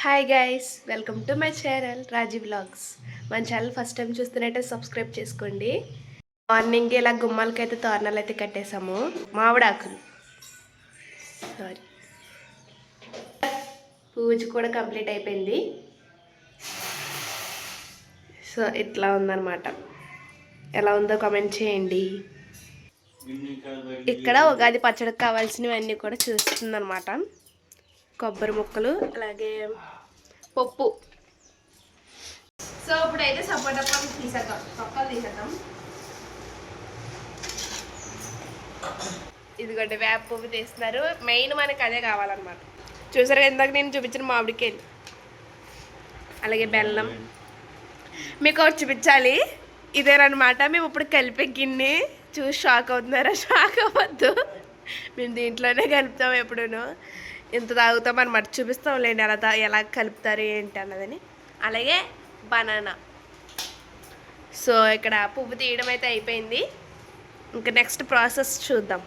Hi guys, welcome to my channel Raji vlogs. మన channel first time చూస్తున్నట్టే subscribe చేసుకోండి. Morning ఇలా గుమ్మాలకి అయితే తోరణాలు అయితే కట్టేసాము. మామిడాకులు సారీ, పూజ కూడా కంప్లీట్ అయిపోయింది. సో ఇట్లా ఉందన్నమాట. ఎలా ఉందో కామెంట్ చేయండి. ఇక్కడ ఉగాది పచ్చడికి కావాల్సినవన్నీ కూడా చూస్తుందన్నమాట. కొబ్బరి ముక్కలు, అలాగే పప్పు. సో ఇప్పుడైతే సపోటా పళ్ళు తీసేద్దాం, తొక్కలు తీసేద్దాం. ఇదిగోండి వేప పువ్వు తీస్తున్నారు. మెయిన్ మనకి అదే కావాలన్నమాట. చూసారు ఇందాక నేను చూపించిన మామిడికాయలు, అలాగే బెల్లం. మీకు ఒకటి చూపించాలి, ఇదేనమాట. మేము ఇప్పుడు కలిపే గిన్నె. చూసి షాక్ అవుతున్నారా? షాక్ అవ్వద్దు, మేము దీంట్లోనే కలుపుతాం ఎప్పుడూను. ఇంత తాగుతాం అనమాట. చూపిస్తాంలేండి ఎలా కలుపుతారు ఏంటి అన్నదని. అలాగే బనానా. సో ఇక్కడ పువ్వు తీయడం అయితే అయిపోయింది. ఇంకా నెక్స్ట్ ప్రాసెస్ చూద్దాం.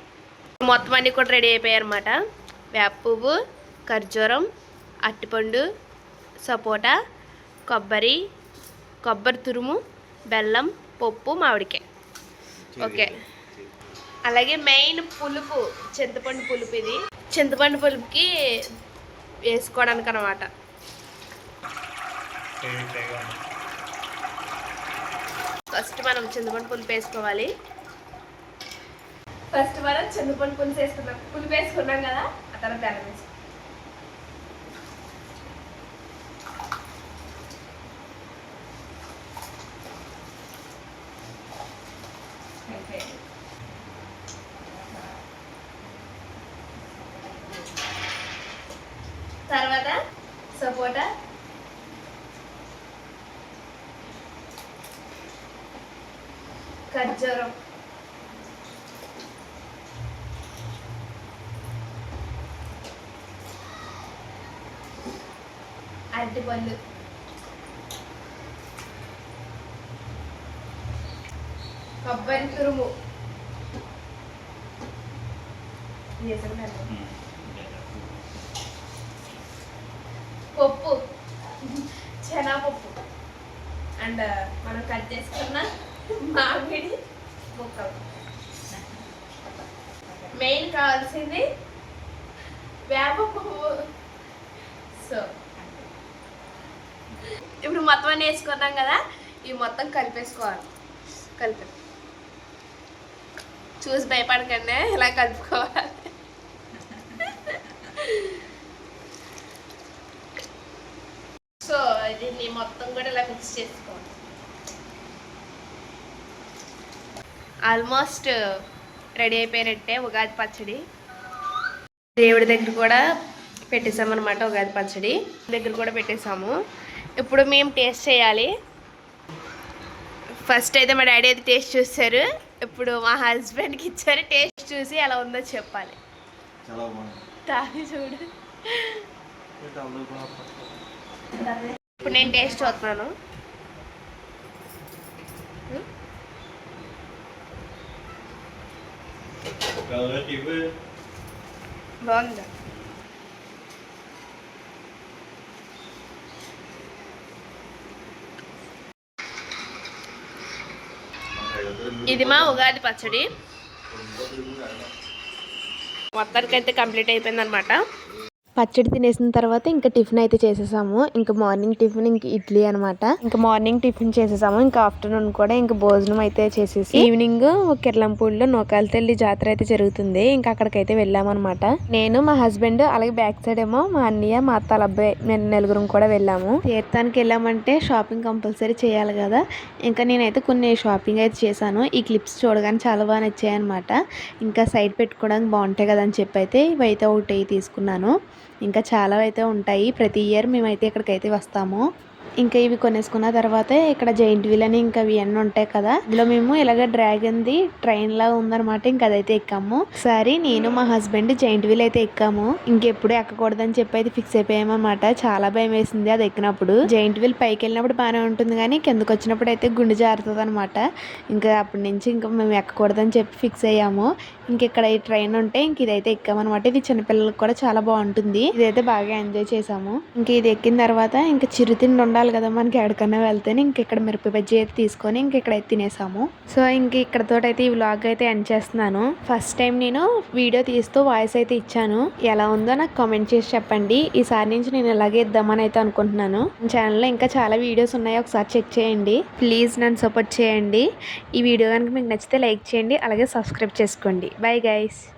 మొత్తం అన్నీ కూడా రెడీ అయిపోయాయి అనమాట. వేప పువ్వు, ఖర్జూరం, అరటిపండు, సపోటా, కొబ్బరి తురుము, బెల్లం, పప్పు, మామిడికాయ. ఓకే. అలాగే మెయిన్ పులుపు, చింతపండు పులుపు. ఇది చింతపండు పులుపుకి వేసుకోవడానికి అనమాట. ఫస్ట్ మనం చింతపండు పులుపు వేసుకోవాలి. ఫస్ట్ మనం చింతపండు పులుపు వేసుకున్నాం కదా, ఆ తర్వాత బెల్లం వేసుకున్నాం. తర్వాత సపోటా, ఖర్జూరం, అరటిపళ్ళు, కొబ్బరి తురుము, పప్పు, శనగపప్పు, అండ్ మనం కట్ చేసుకున్న మామిడి ముక్కలు. మెయిన్ కావాల్సింది వేప పువ్వు. సో ఇప్పుడు మొత్తం అన్నీ వేసుకున్నాం కదా, ఇవి మొత్తం కలిపేసుకోవాలి. చూసి భయపడకండి, ఇలా కలుపుకోవాలి. సో దీన్ని మొత్తం కూడా ఇలా మిక్స్ చేసుకోవాలి. ఆల్మోస్ట్ రెడీ అయిపోయినట్టే ఉగాది పచ్చడి. దేవుడి దగ్గర కూడా పెట్టేసామన్నమాట. ఉగాది పచ్చడి దగ్గర కూడా పెట్టేసాము. ఇప్పుడు మేము టేస్ట్ చేయాలి. ఫస్ట్ అయితే మా డాడీ అయితే టేస్ట్ చూస్తారు. ఇప్పుడు మా హస్బెండ్కి ఇచ్చారు. టేస్ట్ చూసి ఎలా ఉందో చెప్పాలి. తాగి చూడు. ఇప్పుడు నేను టేస్ట్ చూస్తున్నాను. బాగుందా? ఇది మా ఉగాది పచ్చడి. మొత్తానికి అయితే కంప్లీట్ అయిపోయింది అనమాట. పచ్చడి తినేసిన తర్వాత ఇంకా టిఫిన్ అయితే చేసేసాము. ఇంకా మార్నింగ్ టిఫిన్ ఇంక ఇడ్లీ అనమాట. ఇంకా మార్నింగ్ టిఫిన్ చేసేసాము. ఇంకా ఆఫ్టర్నూన్ కూడా ఇంకా భోజనం అయితే చేసేసి ఈవినింగ్ కిర్లంపూడిలో నూకాల తల్లి జాతర అయితే జరుగుతుంది. ఇంకా అక్కడికైతే వెళ్ళామన్నమాట. నేను, మా హస్బెండ్, అలాగే బ్యాక్ సైడ్ ఏమో మా అన్నయ్య, మా అత్త అబ్బాయి, నేను నలుగురం కూడా వెళ్ళాము. తీర్థానికి వెళ్ళామంటే షాపింగ్ కంపల్సరీ చేయాలి కదా. ఇంకా నేనైతే కొన్ని షాపింగ్ అయితే చేశాను. ఈ క్లిప్స్ చూడగానే చాలా బాగా నచ్చాయి అనమాట. ఇంకా సైడ్ పెట్టుకోవడానికి బాగుంటాయి కదా అని చెప్పి అయితే ఇవైతే ఒకటి తీసుకున్నాను. ఇంకా చాలా అయితే ఉంటాయి. ప్రతి ఇయర్ మేమైతే ఇక్కడికైతే వస్తాము. ఇంకా ఇవి కొనేసుకున్న తర్వాత ఇక్కడ జైంట్ వీల్ అని ఇంకా ఇవన్నీ ఉంటాయి కదా, ఇందులో మేము ఇలాగ డ్రాగన్ ది ట్రైన్ లా ఉందన్నమాట. ఇంకా అదైతే ఎక్కాము. ఒకసారి నేను మా హస్బెండ్ జైంట్ వీల్ అయితే ఎక్కాము. ఇంకెప్పుడు ఎక్కకూడదని చెప్పి అయితే ఫిక్స్ అయిపోయామన్నమాట. చాలా భయం వేసింది అది ఎక్కినప్పుడు. జైంట్ వీల్ పైకి వెళ్ళినప్పుడు బాగానే ఉంటుంది కానీ కిందకు వచ్చినప్పుడు అయితే గుండె జారుతుంది అనమాట. ఇంకా అప్పటి నుంచి ఇంకా మేము ఎక్కకూడదని చెప్పి ఫిక్స్ అయ్యాము. ఇంక ఇక్కడ ఈ ట్రైన్ ఉంటే ఇంక ఇదైతే ఎక్కామన్నమాట. ఇది చిన్నపిల్లలకు కూడా చాలా బాగుంటుంది. ఇదైతే బాగా ఎంజాయ్ చేసాము. ఇంక ఇది ఎక్కిన తర్వాత ఇంకా చిరుతిండి ఉండాలి కదా మనకి ఎక్కడికన్నా వెళ్తేనే. ఇంక ఇక్కడ మిరప బజ్జీ అయితే తీసుకొని ఇంక ఇక్కడ అయితే తినేసాము. సో ఇంక ఇక్కడతో అయితే ఈ వ్లాగ్ అయితే ఎండ్ చేస్తున్నాను. ఫస్ట్ టైం నేను వీడియో తీస్తూ వాయిస్ అయితే ఇచ్చాను. ఎలా ఉందో నాకు కామెంట్ చేసి చెప్పండి. ఈసారి నుంచి నేను ఇలాగే ఇద్దామని అయితే అనుకుంటున్నాను. ఛానల్లో ఇంకా చాలా వీడియోస్ ఉన్నాయి, ఒకసారి చెక్ చేయండి. ప్లీజ్ నన్ను సపోర్ట్ చేయండి. ఈ వీడియో కనుక మీకు నచ్చితే లైక్ చేయండి, అలాగే సబ్స్క్రైబ్ చేసుకోండి. Bye guys.